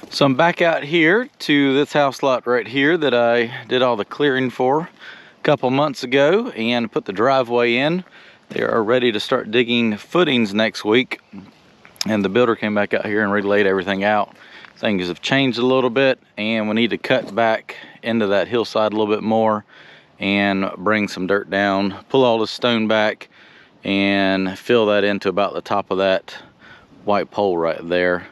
So I'm back out here to this house lot right here that I did all the clearing for a couple months ago and put the driveway in. They are ready to start digging footings next week. And the builder came back out here and relaid everything out. Things have changed a little bit and we need to cut back into that hillside a little bit more and bring some dirt down, pull all the stone back and fill that into about the top of that white pole right there.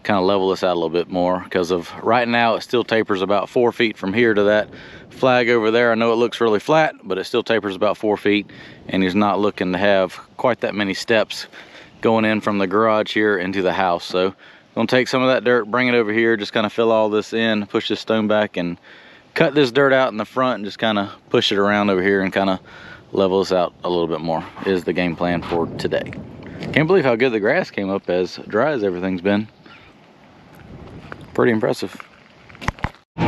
Kind of level this out a little bit more because of right now it still tapers about 4 feet from here to that flag over there. I know it looks really flat, but it still tapers about 4 feet and he's not looking to have quite that many steps going in from the garage here into the house. So gonna take some of that dirt, bring it over here, just kind of fill all this in, push this stone back and cut this dirt out in the front and just kind of push it around over here and kind of level this out a little bit more is the game plan for today. Can't believe how good the grass came up as dry as everything's been. Pretty impressive. All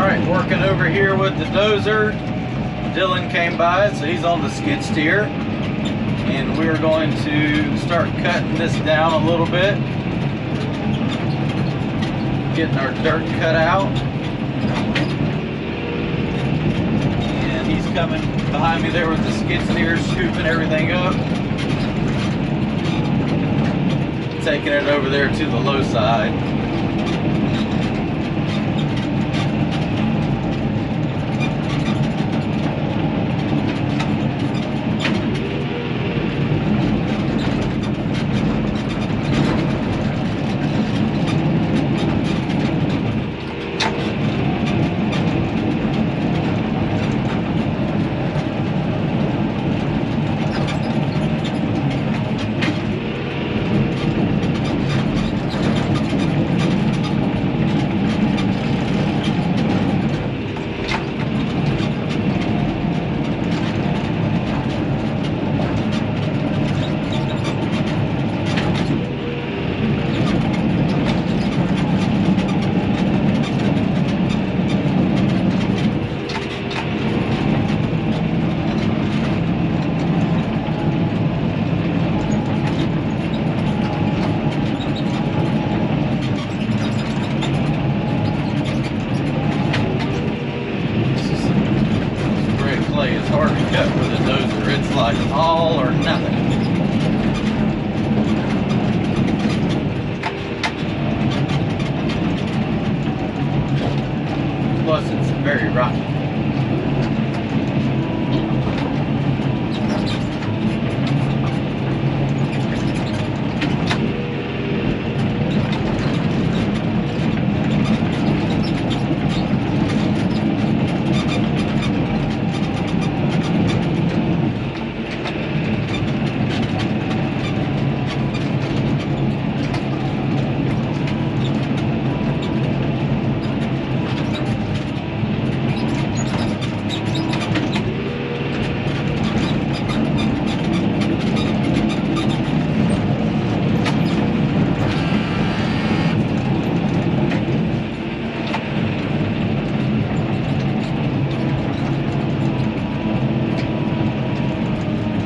right, working over here with the dozer. Dylan came by, so he's on the skid steer. And we're going to start cutting this down a little bit. Getting our dirt cut out. And he's coming behind me there with the skid steer, scooping everything up. Taking it over there to the low side. All or nothing. Plus it's very rocky.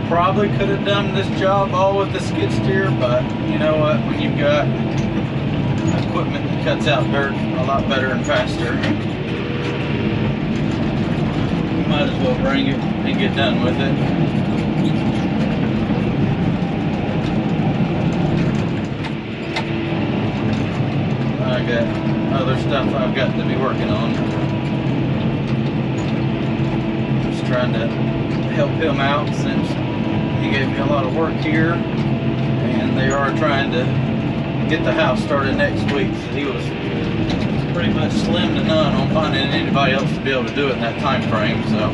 Probably could have done this job all with the skid steer, but you know what, when you've got equipment that cuts out dirt a lot better and faster, you might as well bring it and get done with it. I got other stuff I've got to be working on. Just trying to help him out since he gave me a lot of work here, and they are trying to get the house started next week. So he was pretty much slim to none on finding anybody else to be able to do it in that time frame. So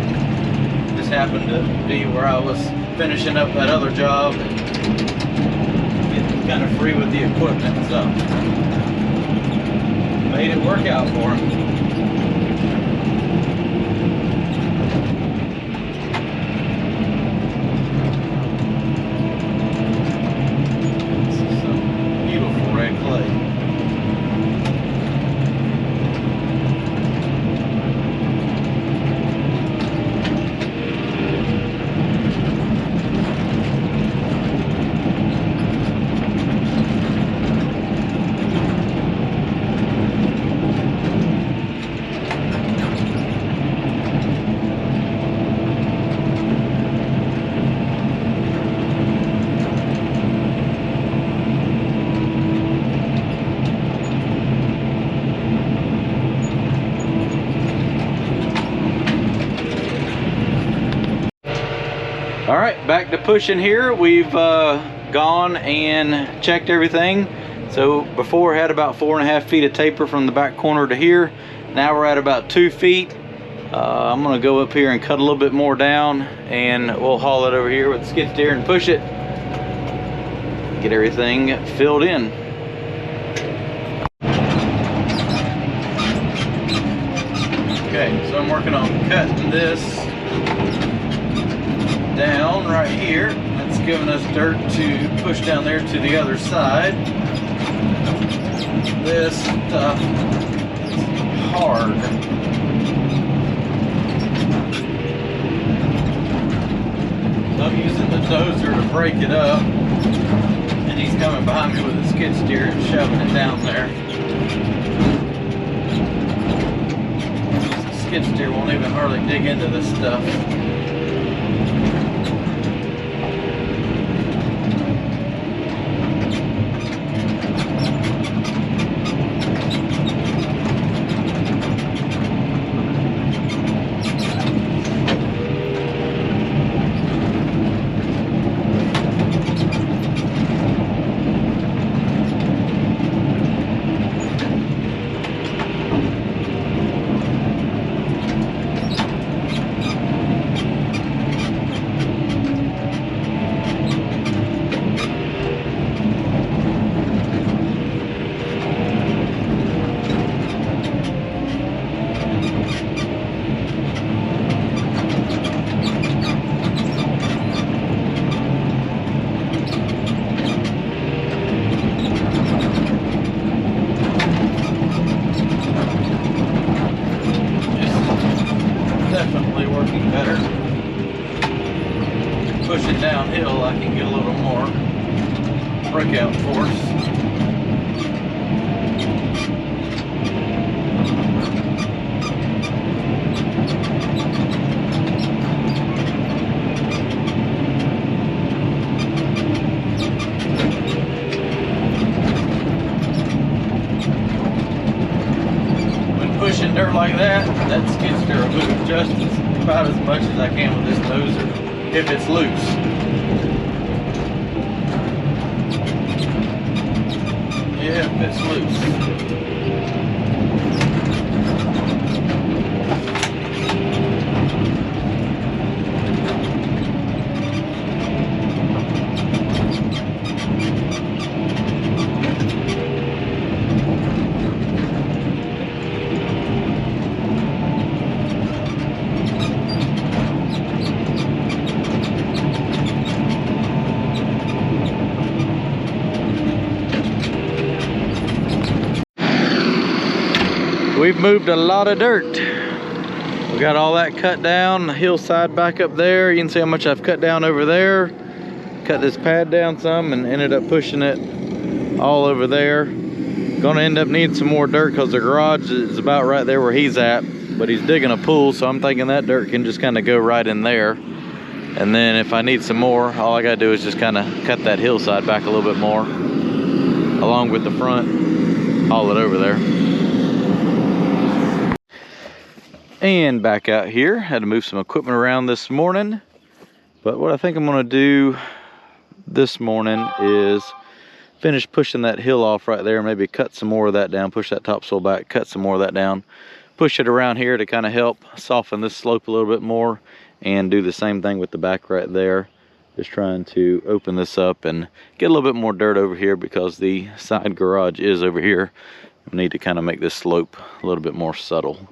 it just happened to be where I was finishing up that other job and getting kind of free with the equipment, so made it work out for him. back to pushing here. We've gone and checked everything. So before had about 4.5 feet of taper from the back corner to here. Now we're at about 2 feet. I'm gonna go up here and cut a little bit more down, and we'll haul it over here with the skid steer and push it. Get everything filled in. Okay, so I'm working on cutting this down right here. That's giving us dirt to push down there to the other side. This stuff is hard. So I'm using the dozer to break it up, and he's coming behind me with a skid steer and shoving it down there. The skid steer won't even hardly dig into this stuff. Definitely working better. Push it downhill, I can get a little more breakout force. When pushing dirt like that skid steer will move just about as much as I can with this dozer, if it's loose. If it's loose. We've moved a lot of dirt. We got all that cut down, the hillside back up there. You can see how much I've cut down over there. Cut this pad down some and ended up pushing it all over there. Gonna end up needing some more dirt because the garage is about right there where he's at, but he's digging a pool, so I'm thinking that dirt can just kind of go right in there. And then if I need some more, all I gotta do is just kind of cut that hillside back a little bit more, along with the front, haul it over there. And back out here, had to move some equipment around this morning. But what I think I'm gonna do this morning is finish pushing that hill off right there, maybe cut some more of that down, push that topsoil back, cut some more of that down, push it around here to kind of help soften this slope a little bit more, and do the same thing with the back right there. Just trying to open this up and get a little bit more dirt over here because the side garage is over here. We need to kind of make this slope a little bit more subtle.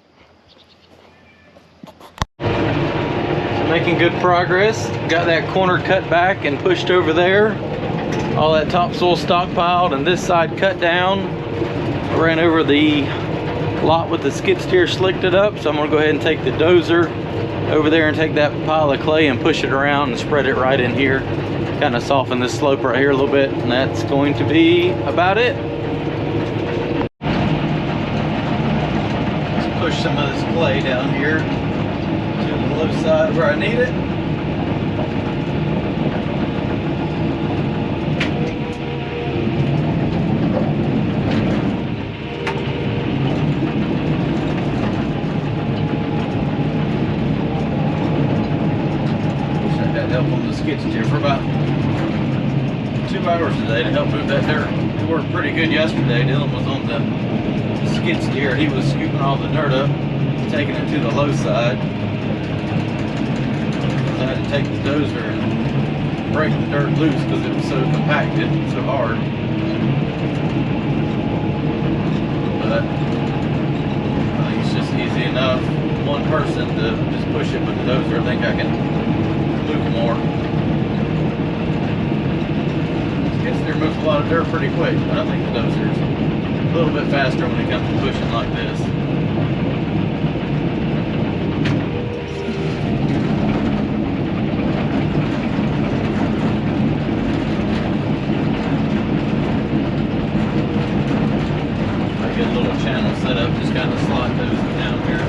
Making good progress. Got that corner cut back and pushed over there. All that topsoil stockpiled and this side cut down. I ran over the lot with the skid steer, slicked it up. So I'm gonna go ahead and take the dozer over there and take that pile of clay and push it around and spread it right in here. Kind of soften this slope right here a little bit, and that's going to be about it. Let's push some of this clay down here to the low side where I need it. Wish I had help on the skid steer for 2 hours today to help move that dirt. It worked pretty good yesterday. Dylan was on the skid steer. He was scooping all the dirt up, taking it to the low side. I had to take the dozer and break the dirt loose because it was so compacted, so hard. But I think it's just easy enough, one person to just push it with the dozer. I think I can move more. Skid steer moves a lot of dirt pretty quick, but I think the dozer's a little bit faster when it comes to pushing like this. Set up, just kind of slide those down here.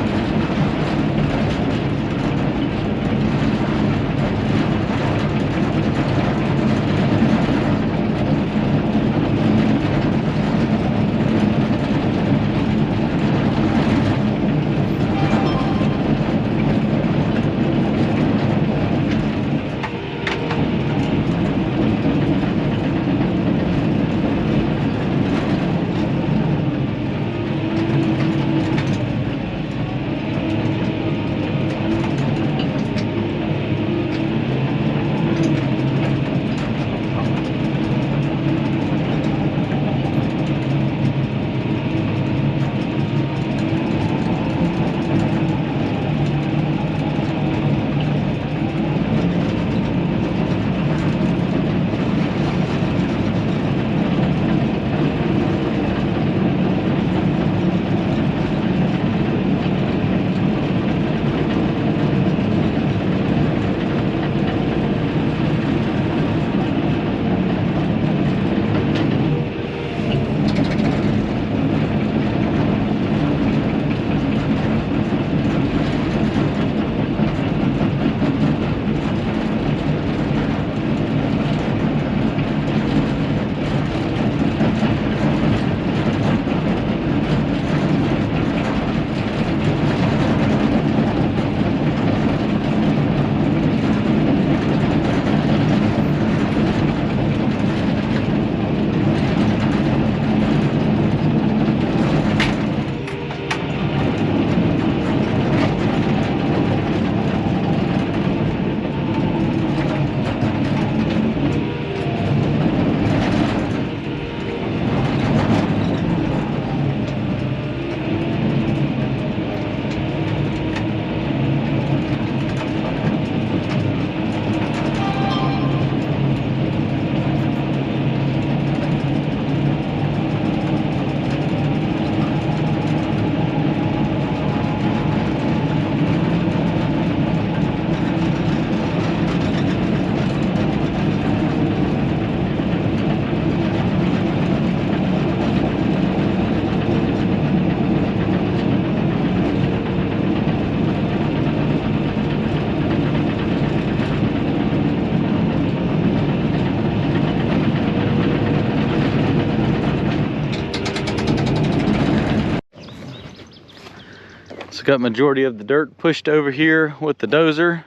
So got majority of the dirt pushed over here with the dozer.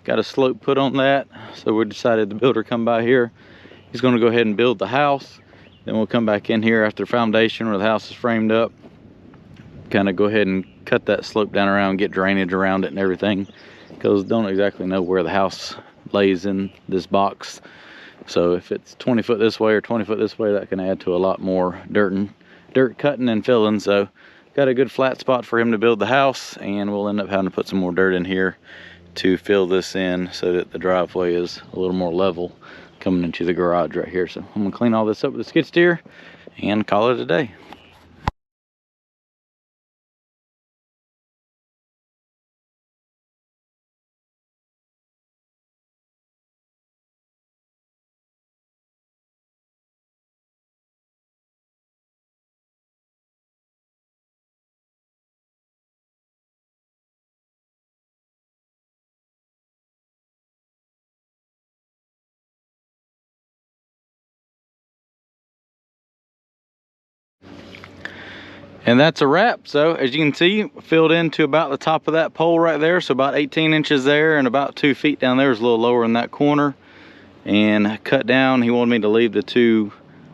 Got a slope put on that. So we decided the builder come by here. He's gonna go ahead and build the house. Then we'll come back in here after the foundation where the house is framed up. Kind of go ahead and cut that slope down around, get drainage around it and everything. Because don't exactly know where the house lays in this box. So if it's 20 foot this way or 20 foot this way, that can add to a lot more dirt cutting and filling. So got a good flat spot for him to build the house, and we'll end up having to put some more dirt in here to fill this in so that the driveway is a little more level coming into the garage right here. So I'm gonna clean all this up with the skid steer and call it a day. And that's a wrap. So as you can see, filled into about the top of that pole right there. So about 18 inches there and about 2 feet down there is a little lower in that corner. and cut down. He wanted me to leave the 2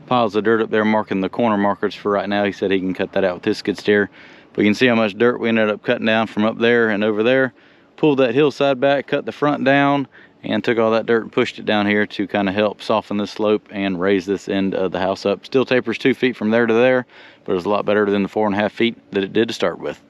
piles of dirt up there marking the corner markers for right now. He said he can cut that out with his skid steer. But you can see how much dirt we ended up cutting down from up there and over there. Pulled that hillside back, cut the front down, and took all that dirt and pushed it down here to kind of help soften this slope and raise this end of the house up. Still tapers 2 feet from there to there, but it's a lot better than the 4.5 feet that it did to start with.